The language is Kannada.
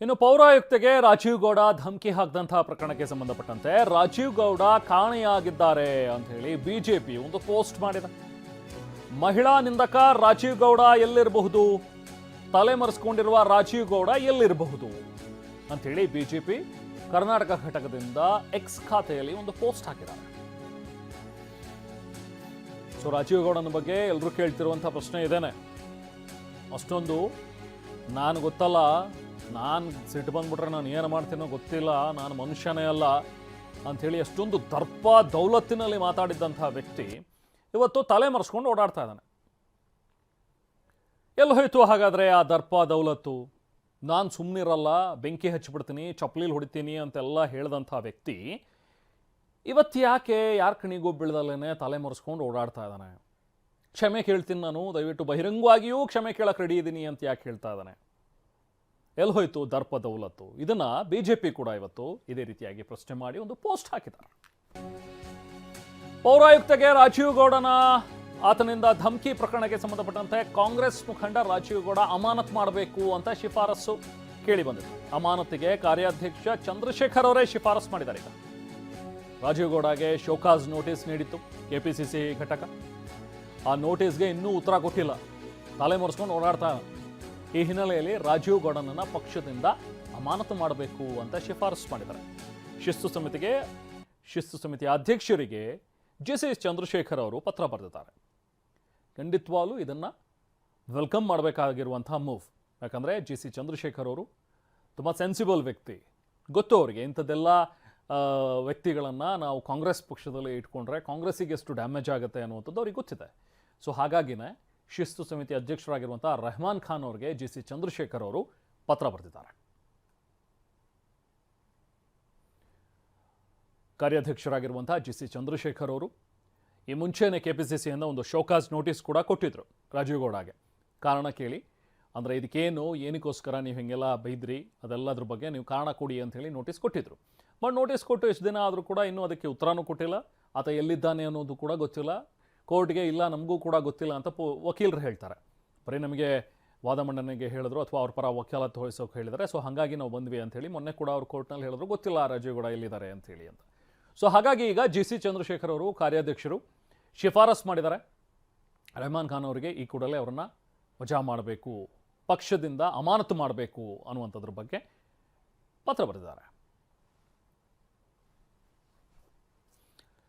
ಇನ್ನು ಪೌರಾಯುಕ್ತೆಗೆ ರಾಜೀವ್ ಗೌಡ ಧಮಕಿ ಹಾಕಿದಂತಹ ಪ್ರಕರಣಕ್ಕೆ ಸಂಬಂಧಪಟ್ಟಂತೆ ರಾಜೀವ್ ಗೌಡ ಕಾಣೆಯಾಗಿದ್ದಾರೆ ಅಂತ ಹೇಳಿ ಬಿಜೆಪಿ ಒಂದು ಪೋಸ್ಟ್ ಮಾಡಿದೆ. ಮಹಿಳಾ ನಿಂದಕ ರಾಜೀವ್ ಗೌಡ ಎಲ್ಲಿರಬಹುದು, ತಲೆಮರೆಸಿಕೊಂಡಿರುವ ರಾಜೀವ್ ಗೌಡ ಎಲ್ಲಿರಬಹುದು ಅಂತ ಹೇಳಿ ಬಿಜೆಪಿ ಕರ್ನಾಟಕ ಘಟಕದಿಂದ ಎಕ್ಸ್ ಖಾತೆಯಲ್ಲಿ ಒಂದು ಪೋಸ್ಟ್ ಹಾಕಿದ್ದಾರೆ. ಸೊ ರಾಜೀವ್ ಗೌಡನ ಬಗ್ಗೆ ಎಲ್ಲರೂ ಕೇಳ್ತಿರುವಂತಹ ಪ್ರಶ್ನೆ ಇದೇನೆ. ಅಷ್ಟೊಂದು ನಾನು ಗೊತ್ತಲ್ಲ, ನಾನು ಸಿಟ್ಟು ಬಂದ್ಬಿಟ್ರೆ ನಾನು ಏನು ಮಾಡ್ತೀನೋ ಗೊತ್ತಿಲ್ಲ, ನಾನು ಮನುಷ್ಯನೇ ಅಲ್ಲ ಅಂಥೇಳಿ ಅಷ್ಟೊಂದು ದರ್ಪ ದೌಲತ್ತಿನಲ್ಲಿ ಮಾತಾಡಿದ್ದಂಥ ವ್ಯಕ್ತಿ ಇವತ್ತು ತಲೆ ಮರೆಸ್ಕೊಂಡು ಓಡಾಡ್ತಾ ಇದ್ದಾನೆ. ಎಲ್ಲಿ ಹೋಯ್ತು ಹಾಗಾದರೆ ಆ ದರ್ಪ ದೌಲತ್ತು? ನಾನು ಸುಮ್ಮನಿರಲ್ಲ, ಬೆಂಕಿ ಹಚ್ಚಿಬಿಡ್ತೀನಿ, ಚಪ್ಪಲಿಲಿ ಹೊಡಿತೀನಿ ಅಂತೆಲ್ಲ ಹೇಳಿದಂಥ ವ್ಯಕ್ತಿ ಇವತ್ತು ಯಾಕೆ ಯಾರ ಕಣಿಗೂ ಬೀಳ್ದಲ್ಲೇ ತಲೆ ಮರೆಸ್ಕೊಂಡು ಓಡಾಡ್ತಾ ಇದ್ದಾನೆ? ಕ್ಷಮೆ ಕೇಳ್ತೀನಿ ನಾನು, ದಯವಿಟ್ಟು ಬಹಿರಂಗವಾಗಿಯೂ ಕ್ಷಮೆ ಕೇಳಕ್ಕೆ ರೆಡಿ ಇದ್ದೀನಿ ಅಂತ ಯಾಕೆ ಹೇಳ್ತಾ ಇದ್ದಾನೆ? ಎಲ್ಲಿ ಹೋಯ್ತು ದರ್ಪ ದೌಲತ್ತು? ಇದನ್ನ ಬಿಜೆಪಿ ಕೂಡ ಇವತ್ತು ಇದೇ ರೀತಿಯಾಗಿ ಪ್ರಶ್ನೆ ಮಾಡಿ ಒಂದು ಪೋಸ್ಟ್ ಹಾಕಿದ್ದಾರೆ. ಪೌರಾಯುಕ್ತೆಗೆ ರಾಜೀವ್ ಗೌಡನ ಆತನಿಂದ ಧಮಕಿ ಪ್ರಕರಣಕ್ಕೆ ಸಂಬಂಧಪಟ್ಟಂತೆ ಕಾಂಗ್ರೆಸ್ ಮುಖಂಡ ರಾಜೀವ್ ಗೌಡ ಅಮಾನತ್ ಮಾಡಬೇಕು ಅಂತ ಶಿಫಾರಸು ಕೇಳಿ ಬಂದಿದೆ. ಅಮಾನತಿಗೆ ಕಾರ್ಯಾಧ್ಯಕ್ಷ ಚಂದ್ರಶೇಖರ್ ಅವರೇ ಶಿಫಾರಸು ಮಾಡಿದ್ದಾರೆ. ಈಗ ರಾಜೀವ್ ಗೌಡಗೆ ಶೋಕಾಸ್ ನೋಟಿಸ್ ನೀಡಿತ್ತು ಕೆಪಿಸಿಸಿ ಘಟಕ. ಆ ನೋಟಿಸ್ಗೆ ಇನ್ನೂ ಉತ್ತರ ಕೊಟ್ಟಿಲ್ಲ, ತಲೆ ಮರೆಸ್ಕೊಂಡು ಓಡಾಡ್ತಾ. ಈ ಹಿನ್ನೆಲೆಯಲ್ಲಿ ರಾಜೀವ್ ಗೌಡನನ್ನ ಪಕ್ಷದಿಂದ ಅಮಾನತು ಮಾಡಬೇಕು ಅಂತ ಶಿಫಾರಸು ಮಾಡಿದ್ದಾರೆ. ಶಿಸ್ತು ಸಮಿತಿಯ ಅಧ್ಯಕ್ಷರಿಗೆ ಜಿ.ಸಿ. ಚಂದ್ರಶೇಖರ್ ಅವರು ಪತ್ರ ಬರೆದಿದ್ದಾರೆ. ಖಂಡಿತವಾಗ್ಲೂ ಇದನ್ನು ವೆಲ್ಕಮ್ ಮಾಡಬೇಕಾಗಿರುವಂತಹ ಮೂವ್. ಯಾಕಂದರೆ ಜಿ.ಸಿ. ಚಂದ್ರಶೇಖರ್ ಅವರು ತುಂಬ ಸೆನ್ಸಿಬಲ್ ವ್ಯಕ್ತಿ. ಗೊತ್ತು ಅವರಿಗೆ ಇಂಥದ್ದೆಲ್ಲ ವ್ಯಕ್ತಿಗಳನ್ನು ನಾವು ಕಾಂಗ್ರೆಸ್ ಪಕ್ಷದಲ್ಲಿ ಇಟ್ಕೊಂಡ್ರೆ ಕಾಂಗ್ರೆಸ್ಸಿಗೆ ಎಷ್ಟು ಡ್ಯಾಮೇಜ್ ಆಗುತ್ತೆ ಅನ್ನುವಂಥದ್ದು ಅವ್ರಿಗೆ ಗೊತ್ತಿದೆ. ಸೊ ಹಾಗಾಗಿನೇ ಶಿಸ್ತು ಸಮಿತಿ ಅಧ್ಯಕ್ಷರಾಗಿರುವಂಥ ರೆಹಮಾನ್ ಖಾನ್ ಅವರಿಗೆ ಜಿ.ಸಿ. ಚಂದ್ರಶೇಖರ್ ಅವರು ಪತ್ರ ಬರೆದಿದ್ದಾರೆ. ಕಾರ್ಯಾಧ್ಯಕ್ಷರಾಗಿರುವಂಥ ಜಿ.ಸಿ. ಚಂದ್ರಶೇಖರ್ ಅವರು ಈ ಮುಂಚೆನೇ ಕೆಪಿಸಿಸಿಯಿಂದ ಒಂದು ಶೋಕಾಸ್ ನೋಟಿಸ್ ಕೂಡ ಕೊಟ್ಟಿದ್ರು ರಾಜೀವ್ ಗೌಡಗೆ. ಕಾರಣ ಕೇಳಿ, ಅಂದರೆ ಇದಕ್ಕೇನು, ಏನಕ್ಕೋಸ್ಕರ ನೀವು ಹಿಂಗೆಲ್ಲ ಬೈದ್ರಿ, ಅದೆಲ್ಲದ್ರ ಬಗ್ಗೆ ನೀವು ಕಾರಣ ಕೊಡಿ ಅಂತ ಹೇಳಿ ನೋಟಿಸ್ ಕೊಟ್ಟಿದ್ರು. ಬಟ್ ನೋಟಿಸ್ ಕೊಟ್ಟು ಎಷ್ಟು ದಿನ ಆದರೂ ಕೂಡ ಇನ್ನೂ ಅದಕ್ಕೆ ಉತ್ತರನೂ ಕೊಟ್ಟಿಲ್ಲ. ಆತ ಎಲ್ಲಿದ್ದಾನೆ ಅನ್ನೋದು ಕೂಡ ಗೊತ್ತಿಲ್ಲ. ಕೋರ್ಟ್ಗೆ ಇಲ್ಲ ನಮಗೂ ಕೂಡ ಗೊತ್ತಿಲ್ಲ ಅಂತ ವಕೀಲರು ಹೇಳ್ತಾರೆ. ಬರೀ ನಮಗೆ ವಾದ ಮಂಡನೆಗೆ ಹೇಳಿದ್ರು ಅಥವಾ ಅವ್ರ ಪರ ವಕಾಲತ್ತು ವಹಿಸೋಕೆ ಹೇಳಿದ್ದಾರೆ. ಸೊ ಹಾಗಾಗಿ ನಾವು ಬಂದ್ವಿ ಅಂಥೇಳಿ ಮೊನ್ನೆ ಕೂಡ ಅವ್ರು ಕೋರ್ಟ್ನಲ್ಲಿ ಹೇಳಿದ್ರು ಗೊತ್ತಿಲ್ಲ ರಾಜೀವ್ ಗೌಡ ಎಲ್ಲಿದ್ದಾರೆ ಅಂಥೇಳಿ ಅಂತ. ಸೊ ಹಾಗಾಗಿ ಈಗ ಜಿ.ಸಿ. ಚಂದ್ರಶೇಖರ್ ಅವರು ಕಾರ್ಯಾಧ್ಯಕ್ಷರು ಶಿಫಾರಸು ಮಾಡಿದ್ದಾರೆ. ರೆಹಮಾನ್ ಖಾನ್ ಅವರಿಗೆ ಈ ಕೂಡಲೇ ಅವರನ್ನು ವಜಾ ಮಾಡಬೇಕು, ಪಕ್ಷದಿಂದ ಅಮಾನತು ಮಾಡಬೇಕು ಅನ್ನುವಂಥದ್ರ ಬಗ್ಗೆ ಪತ್ರ ಬರೆದಿದ್ದಾರೆ.